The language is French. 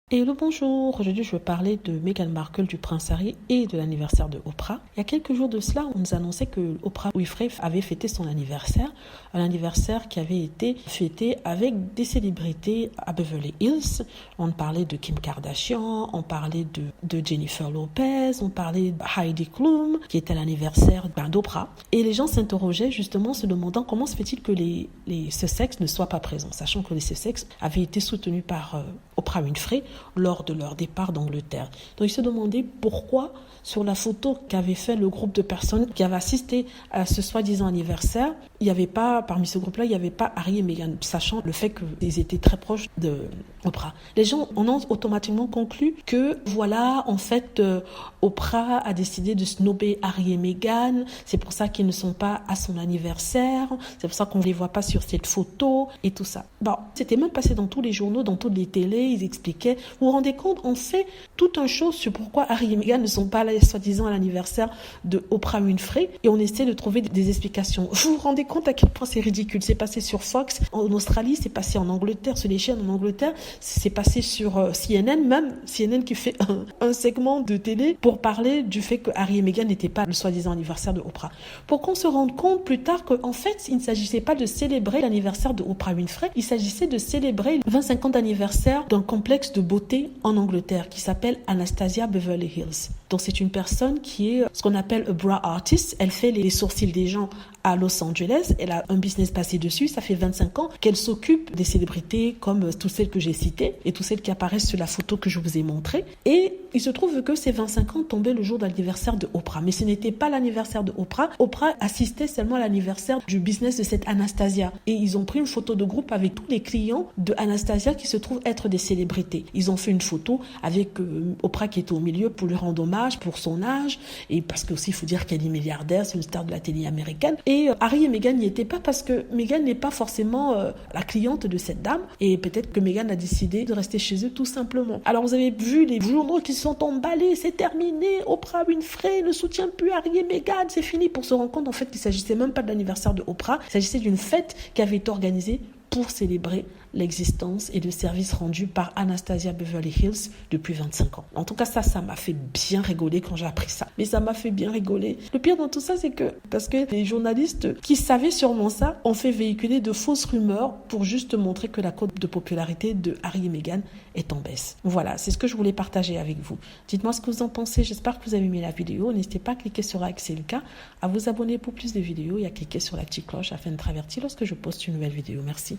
Hello, bonjour. Aujourd'hui, je vais parler de Meghan Markle, du prince Harry et de l'anniversaire de Oprah. Il y a quelques jours de cela, on nous annonçait que Oprah Winfrey avait fêté son anniversaire. Un anniversaire qui avait été fêté avec des célébrités à Beverly Hills. On parlait de Kim Kardashian, on parlait de Jennifer Lopez, on parlait de Heidi Klum, qui était l'anniversaire d'Oprah. Et les gens s'interrogeaient justement, se demandant comment se fait-il que les Sussex ne soient pas présents, sachant que les Sussex avaient été soutenus par Oprah Winfrey lors de leur départ d'Angleterre. Donc ils se demandaient pourquoi sur la photo qu'avait fait le groupe de personnes qui avaient assisté à ce soi-disant anniversaire, il n'y avait pas, parmi ce groupe-là, il n'y avait pas Harry et Meghan, sachant le fait qu'ils étaient très proches de Oprah. Les gens en ont automatiquement conclu que voilà, en fait, Oprah a décidé de snobber Harry et Meghan, c'est pour ça qu'ils ne sont pas à son anniversaire, c'est pour ça qu'on ne les voit pas sur cette photo et tout ça. Bon, c'était même passé dans tous les journaux, dans toutes les télés, ils expliquaient. Vous vous rendez compte, on fait tout un show sur pourquoi Harry et Meghan ne sont pas là, soi-disant, à l'anniversaire de Oprah Winfrey, et on essaie de trouver des explications. Vous vous rendez compte à quel point c'est ridicule? C'est passé sur Fox en Australie, c'est passé en Angleterre, sur les chaînes en Angleterre, c'est passé sur CNN, même CNN qui fait un segment de télé pour parler du fait que Harry et Meghan n'étaient pas le soi-disant anniversaire de Oprah. Pour qu'on se rende compte plus tard qu'en fait, il ne s'agissait pas de célébrer l'anniversaire de Oprah Winfrey, il s'agissait de célébrer le 25 ans d'anniversaire d'un complexe de beauté en Angleterre qui s'appelle Anastasia Beverly Hills. Donc c'est une personne qui est ce qu'on appelle a brow artist. Elle fait les sourcils des gens à Los Angeles. Elle a un business passé dessus. Ça fait 25 ans qu'elle s'occupe des célébrités comme toutes celles que j'ai citées et toutes celles qui apparaissent sur la photo que je vous ai montrée. Et il se trouve que ces 25 ans tombaient le jour de l'anniversaire de Oprah. Mais ce n'était pas l'anniversaire de Oprah. Oprah assistait seulement à l'anniversaire du business de cette Anastasia. Et ils ont pris une photo de groupe avec tous les clients de Anastasia qui se trouvent être des célébrités. Ils ont fait une photo avec Oprah qui était au milieu pour lui rendre hommage pour son âge et parce que aussi il faut dire qu'elle est milliardaire, c'est une star de la télé américaine. Et Harry et Meghan n'y étaient pas parce que Meghan n'est pas forcément la cliente de cette dame et peut-être que Meghan a décidé de rester chez eux tout simplement. Alors vous avez vu les journaux qui sont emballés, c'est terminé, Oprah Winfrey ne soutient plus Harry et Meghan, c'est fini, pour se rendre compte en fait qu'il s'agissait même pas de l'anniversaire de Oprah, il s'agissait d'une fête qui avait été organisée pour célébrer l'existence et le service rendu par Anastasia Beverly Hills depuis 25 ans. En tout cas, ça m'a fait bien rigoler quand j'ai appris ça. Mais ça m'a fait bien rigoler. Le pire dans tout ça, c'est que, parce que les journalistes qui savaient sûrement ça, ont fait véhiculer de fausses rumeurs pour juste montrer que la cote de popularité de Harry et Meghan est en baisse. Voilà, c'est ce que je voulais partager avec vous. Dites-moi ce que vous en pensez. J'espère que vous avez aimé la vidéo. N'hésitez pas à cliquer sur like si c'est le cas, à vous abonner pour plus de vidéos et à cliquer sur la petite cloche afin d'être averti lorsque je poste une nouvelle vidéo. Merci.